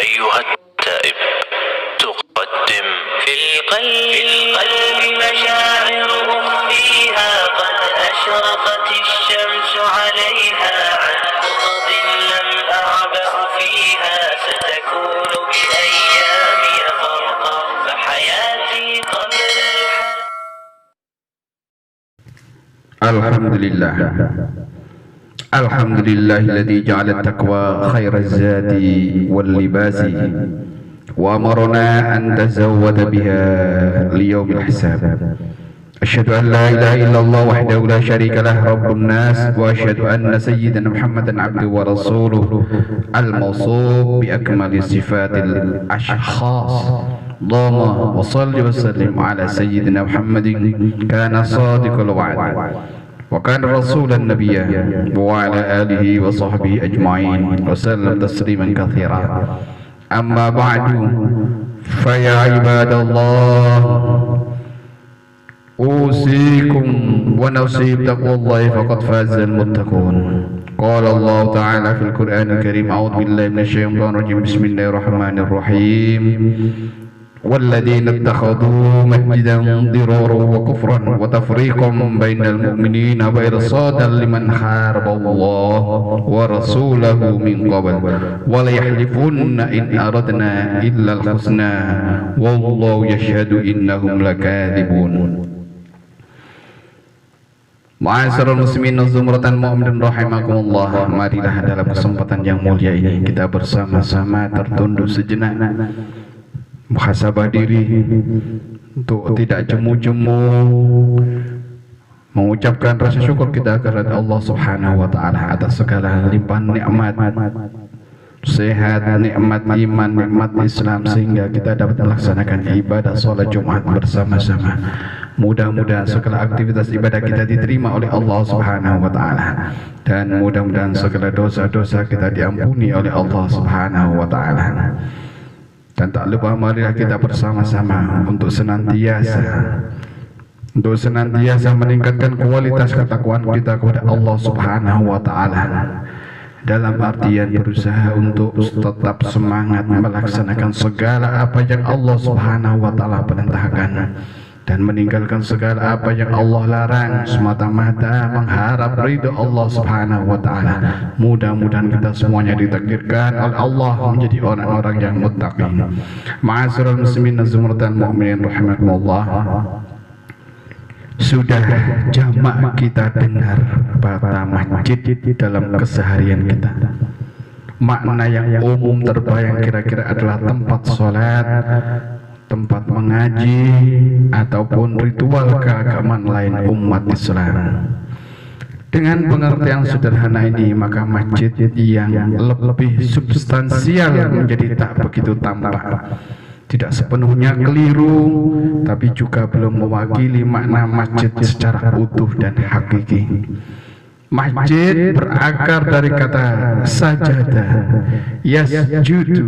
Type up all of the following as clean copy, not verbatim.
أيها التائب تقدم في القلب مشاعر أخفيها قد أشرقت الشمس عليها عن خطط لم أعبأ فيها ستكون بأيامي فرقا فحياتي قبل الحمد لله الذي جعل التقوى خير الزاد واللباس وأمرنا أن نتزود بها ليوم الحساب. أشهد أن لا إله إلا الله وحده لا شريك له رب الناس، وأشهد أن سيدنا محمدا عبده ورسوله الموصوف بأكمل صفات الأشخاص. اللهم وصل وسلم على سيدنا محمد كان صادق الوعد وكان رسول النبي وعلى آله وصحبه أجمعين وسلم تسليما كثيرا. أما بعد فيا عباد الله أوصيكم ونفسي بتقوى الله فقد فاز المتقون. قال الله تعالى في القرآن الكريم: أعوذ بالله من الشيطان الرجيم، بسم الله الرحمن الرحيم. والذين اتخذوا مسجدا ضرارا وكفرا وتفريقا بين المؤمنين وإرصادا لمن حارب الله ورسوله من قبل وليحلفن إن أردنا إلا الحسنى والله يشهد إنهم لكاذبون. Ma'asyiral muslimin zumratan mu'minin rahimakumullah, marilah dalam kesempatan yang mulia ini kita bersama-sama tertunduk sejenak, muhasabah diri untuk tidak jemu-jemu, mengucapkan rasa syukur kita kepada Allah Subhanahu wa taala atas segala limpahan nikmat, sehat, nikmat iman, nikmat Islam, sehingga kita dapat melaksanakan ibadah salat Jumat bersama-sama. Mudah-mudahan segala aktivitas ibadah kita diterima oleh Allah Subhanahu wa taala, dan mudah-mudahan segala dosa-dosa kita diampuni oleh Allah Subhanahu wa taala. Dan tak lupa marilah kita bersama-sama untuk senantiasa meningkatkan kualitas ketakwaan kita kepada Allah Subhanahu wa taala, dalam artian berusaha untuk tetap semangat melaksanakan segala apa yang Allah Subhanahu wa taala perintahkan dan meninggalkan segala apa yang Allah larang, semata-mata mengharap ridho Allah Subhanahu wa taala. Mudah-mudahan kita semuanya ditakdirkan oleh Allah menjadi orang-orang yang muttaqin. Ma'asyiral muslimin zumratan mu'minin rahimakumullah, sudah jamak kita dengar kata masjid dalam keseharian kita. Makna yang umum terbayang kira-kira adalah tempat sholat, tempat mengaji, ataupun ritual keagamaan lain umat Islam. Dengan pengertian sederhana ini, maka masjid yang lebih substansial menjadi tak begitu tampak. Tidak sepenuhnya keliru, tapi juga belum mewakili makna masjid secara utuh dan hakiki. Masjid berakar dari kata sajadah, yasjudu,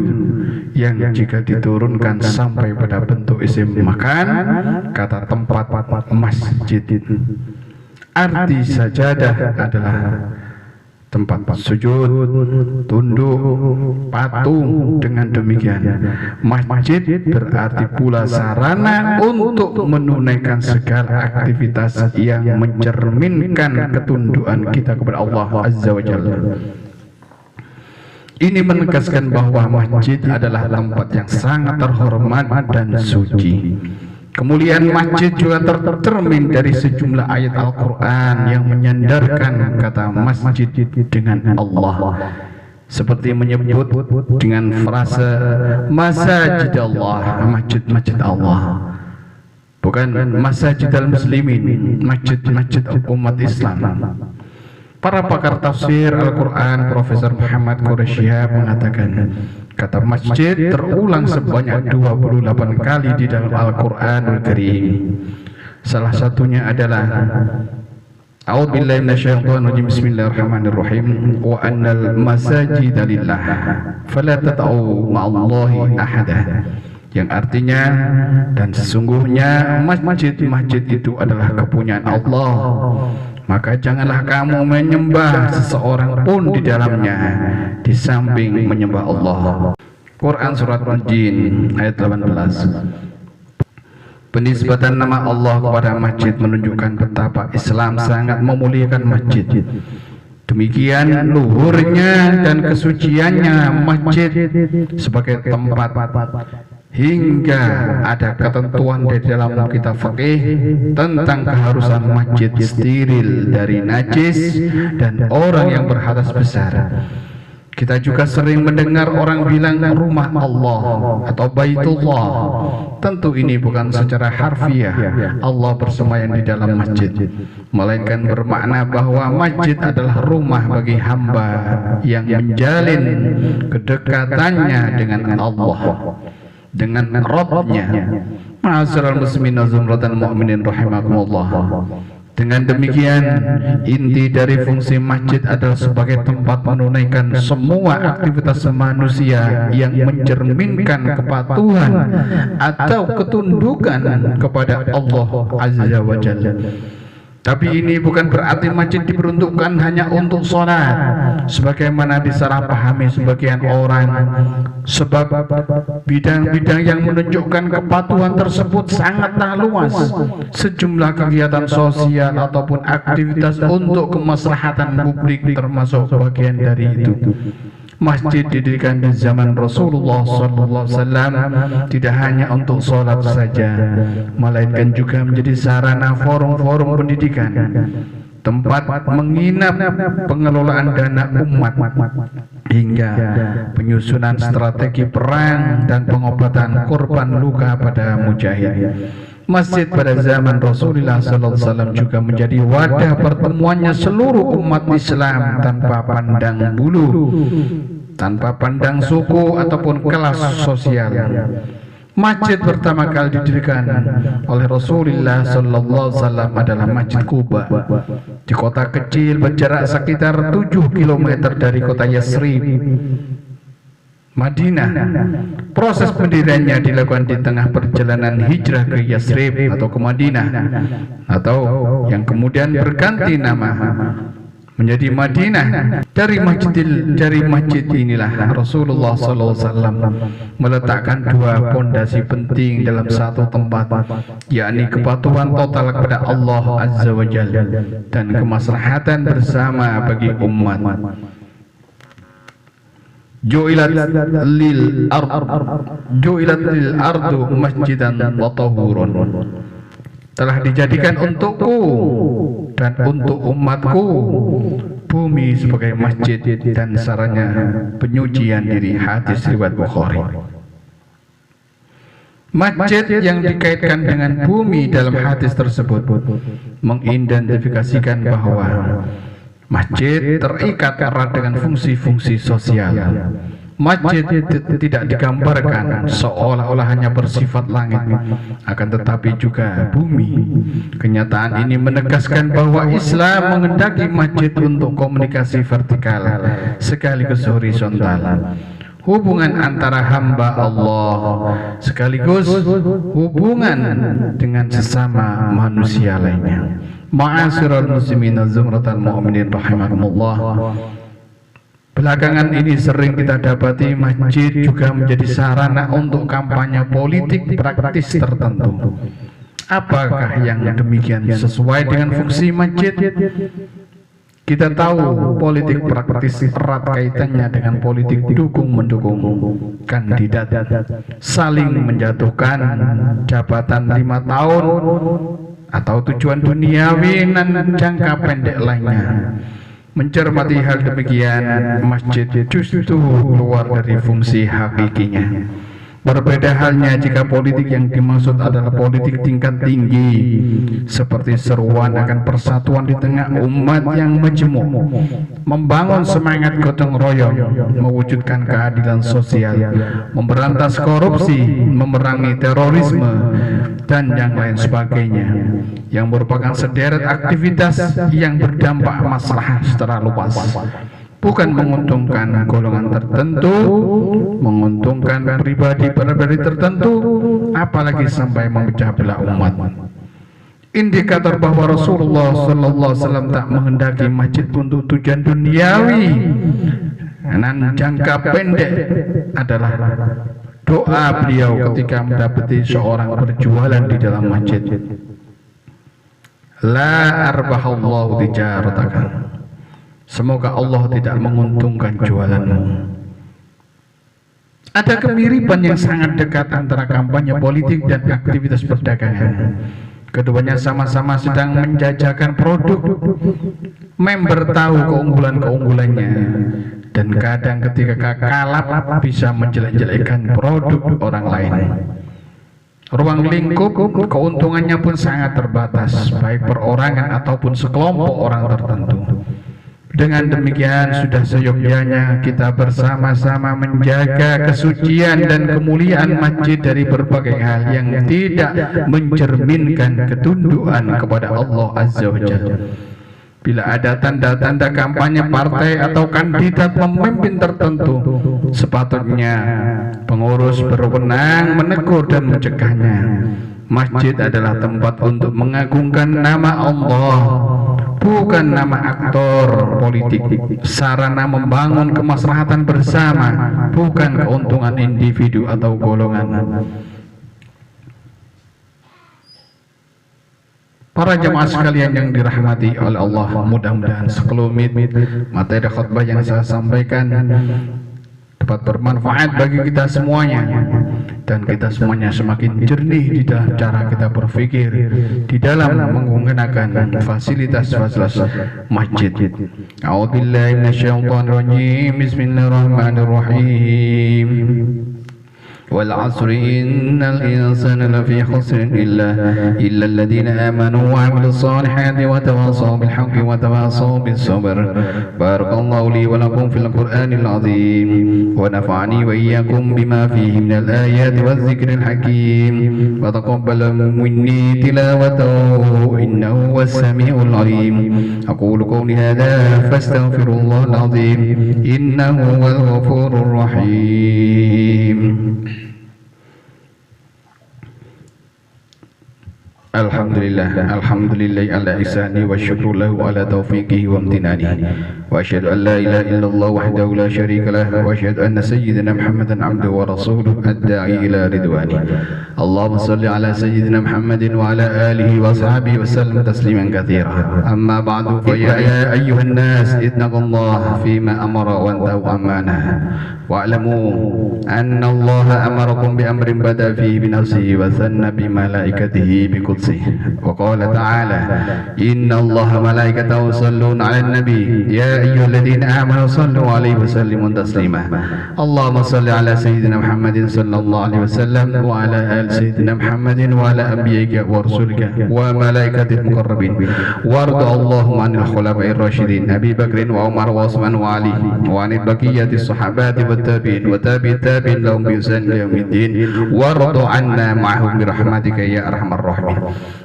yang jika diturunkan sampai pada bentuk isim makan, kata tempat masjid. Arti sajadah adalah tempat sujud, tunduk, patung. Dengan demikian, masjid berarti pula sarana untuk menunaikan segala aktivitas yang mencerminkan ketundukan kita kepada Allah Azza wa Jalla. Ini menegaskan bahwa masjid adalah tempat yang sangat terhormat dan suci. Kemuliaan masjid juga tercermin dari sejumlah ayat Al-Quran yang menyandarkan kata masjid dengan Allah, seperti menyebut dengan frase masajid Allah, masjid-masjid Allah, bukan masajid al-muslimin, masjid-masjid umat Islam. Para pakar tafsir Al-Quran, Profesor Muhammad Quraisy mengatakan kata masjid terulang sebanyak 28 kali di dalam Al-Quranul Karim. Salah satunya adalah A'udzu billahi minasyaitonir rajim, bismillahirrahmanirrahim, wa annal masajida lillah fala tad'u ma'allahi ahada, yang artinya dan sesungguhnya masjid-masjid itu adalah kepunyaan Allah, maka janganlah kamu menyembah seseorang pun di dalamnya di samping menyembah Allah. Quran surat Al-Jin ayat 18. Penisbatan nama Allah kepada masjid menunjukkan betapa Islam sangat memuliakan masjid. Demikian luhurnya dan kesuciannya masjid sebagai tempat, hingga ada ketentuan di dalam kitab fikih tentang keharusan masjid steril dari najis dan orang yang berhadas besar. Kita juga sering mendengar orang bilang rumah Allah atau Baitullah. Tentu ini bukan secara harfiah Allah bersemayam di dalam masjid, melainkan bermakna bahwa masjid adalah rumah bagi hamba yang menjalin kedekatannya dengan Allah, dengan Rabbnya. Ma'asyiral muslimin wa zumratal mu'minin rahimakumullah. Dengan demikian, inti dari fungsi masjid adalah sebagai tempat menunaikan semua aktivitas manusia yang mencerminkan kepatuhan atau ketundukan kepada Allah Azza wa Jalla. Tapi ini bukan berarti masjid diperuntukkan hanya untuk sholat, sebagaimana disalahpahami sebagian orang. Sebab bidang-bidang yang menunjukkan kepatuhan tersebut sangatlah luas. Sejumlah kegiatan sosial ataupun aktivitas untuk kemaslahatan publik termasuk bagian dari itu. Masjid didirikan di zaman Rasulullah SAW tidak hanya untuk sholat saja, melainkan juga menjadi sarana forum-forum pendidikan, tempat menginap pengelolaan dana umat, hingga penyusunan strategi perang dan pengobatan korban luka pada mujahid. Masjid pada zaman Rasulullah SAW juga menjadi wadah pertemuannya seluruh umat Islam tanpa pandang bulu, tanpa pandang suku ataupun kelas sosial. Masjid pertama kali didirikan oleh Rasulullah SAW adalah Masjid Quba di kota kecil berjarak sekitar 7 km dari kota Yasrib, Madinah. Proses pendiriannya dilakukan di tengah perjalanan hijrah ke Yasrib atau ke Madinah, atau yang kemudian berganti nama menjadi Madinah. Dari masjid inilah Rasulullah SAW meletakkan dua pondasi penting dalam satu tempat, yakni kepatuhan total kepada Allah Azza wa Jalla dan kemaslahatan bersama bagi umat. Ju'ilat lil ardu masjidan wa tahurun. Telah dijadikan untukku dan untuk umatku bumi sebagai masjid dan sarana penyucian diri. Hadis riwayat Bukhari. Masjid yang dikaitkan dengan bumi dalam hadis tersebut mengidentifikasikan bahwa masjid terikat erat dengan fungsi-fungsi sosial. Masjid tidak digambarkan seolah-olah hanya bersifat langit, akan tetapi juga bumi. Kenyataan ini menegaskan bahwa Islam menghendaki masjid untuk komunikasi vertikal sekaligus horizontal, hubungan antara hamba Allah sekaligus hubungan dengan sesama manusia lainnya. Ma'asyiral muslimin zumratal mu'minin rahimakumullah. Belakangan ini sering kita dapati masjid juga menjadi sarana untuk kampanye politik praktis tertentu. Apakah yang demikian sesuai dengan fungsi masjid? Kita tahu politik praktis erat kaitannya dengan politik dukung-mendukung kandidat, saling menjatuhkan jabatan 5 tahun atau tujuan duniawi dan jangka pendek lainnya. Mencermati hal demikian, masjid justru keluar dari fungsi hakikinya. Berbeda halnya jika politik yang dimaksud adalah politik tingkat tinggi, seperti seruan akan persatuan di tengah umat yang majemuk, membangun semangat gotong royong, mewujudkan keadilan sosial, memberantas korupsi, memerangi terorisme, dan yang lain sebagainya, yang merupakan sederet aktivitas yang berdampak maslahah secara luas. Bukan menguntungkan golongan tertentu, menguntungkan pribadi tertentu, apalagi sampai memecah belah umat. Indikator bahwa Rasulullah SAW tak menghendaki masjid untuk tujuan duniawi dan jangka pendek adalah doa beliau ketika mendapati seorang berjualan di dalam masjid. La arbahallahu tijarataka. Semoga Allah tidak menguntungkan jualanmu. Ada kemiripan yang sangat dekat antara kampanye politik dan aktivitas perdagangan. Keduanya sama-sama sedang menjajakan produk. Member tahu keunggulan-keunggulannya, dan kadang ketika kalap bisa menjelek-jelekkan produk orang lain. Ruang lingkup keuntungannya pun sangat terbatas, baik perorangan ataupun sekelompok orang tertentu. Dengan demikian sudah seyogyanya kita bersama-sama menjaga kesucian dan kemuliaan masjid dari berbagai hal yang tidak mencerminkan ketundukan kepada Allah Azza wa Jalla. Bila ada tanda-tanda kampanye partai atau kandidat pemimpin tertentu, sepatutnya pengurus berwenang menegur dan mencegahnya. Masjid adalah tempat untuk mengagungkan nama Allah, bukan nama aktor politik. Sarana membangun kemaslahatan bersama, bukan keuntungan individu atau golongan. Para jemaah sekalian yang dirahmati oleh Allah, mudah-mudahan sekelumit materi khutbah yang saya sampaikan dapat bermanfaat bagi kita semuanya, dan kita semuanya semakin jernih di dalam cara kita berpikir di dalam menggunakan fasilitas-fasilitas masjid. A'udzubillahi minasyaitonirrajim. Bismillahirrahmanirrahim. Wal 'asri innal insana lafi khusrin illa alladhina amanu wa 'amilus solihati wa tawassaw bil haqqi wa tawassaw bis sabr. Barakallahu li wa lakum fil Qur'anil 'azim wa nafa'ani wa iyyakum bima fihi minal ayati waz zikril hakim wa taqabbal minni tilawatahu innahu was samiul 'alim. Aqulu qawli hadha fastaghfirullahal 'azim innahu wal ghafurur rahim. Alhamdulillah ala ihsani wa syukru lahu ala taufiqihi wa amtinani wa asyhadu an la ilaha illallah wahdahu la syarika lah wa asyhadu anna sayyidina Muhammadan abduhu wa rasuluhu ad-da'i ila ridwani. Allahumma salli ala sayyidina Muhammadin wa ala alihi wa sahbihi wa sallam tasliman katsira. Amma ba'du, fa ya ayyuhan nas ittaqullaha fima amara wa antahu amanah wa'lamu anna Allah amarakum bi amrin bada fihi bi nafsihi wa thanna bi malaikatihi bi وقال تعالى إن الله ملائكته يصلون على النبي يا أيها الذين آمنوا صلوا عليه وسلموا تسليما. اللهم صل على سيدنا محمد صلى الله عليه وسلم وعلى آل سيدنا محمد وعلى أنبيائك ورسلك وملائكة المقربين وارض اللهم عن الخلفاء الراشدين أبي بكر وعمر وعثمان وعلي وعن بقية الصحابة والتابعين وتابع التابعين لهم بإحسان إلى يوم الدين وارض عنا معهم برحمتك يا أرحم الراحمين.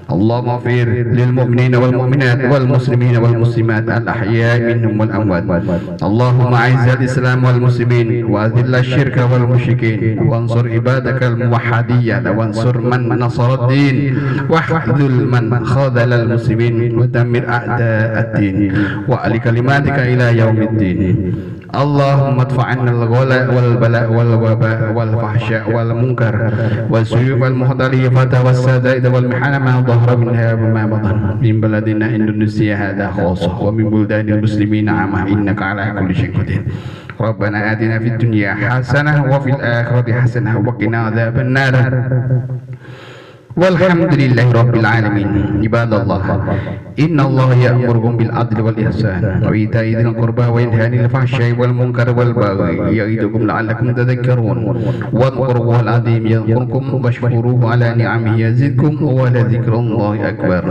اللهم اغفر للمؤمنين والمؤمنات والمسلمين والمسلمات الأحياء منهم والأموات. اللهم أعز الإسلام والمسلمين وأذل الشرك والمشركين وانصر عبادك الموحدين وانصر من نصر الدين واخذل من خذل المسلمين ودمر أعداء الدين وأعل كلماتك إلى يوم الدين. اللهم ادفع عنا الغلاء والبلاء والوباء والفحشاء والمنكر والسيوف والمختلفة والسدائد والمحن ما ظهر منها وما بطن من بلدنا إندونيسيا هذا خاصة ومن بلدان المسلمين عامة إنك على كل شيء قدير. ربنا آتنا في الدنيا حسنة وفي الآخرة حسنة وقنا عذاب النار. Walhamdulillahi rabbil alamin. Ibadallah, inna Allah ya'murukum bil adli wal ihsan wa ita'i dzil qurba wa yanha 'anil fahsya'i wal munkari wal baghi ya'idukum la'allakum tadhakkarun. Wadhkurullahal 'azim yadhkurkum washkuruhu 'ala ni'amihi yazidkum wa la dzikrullahi akbar.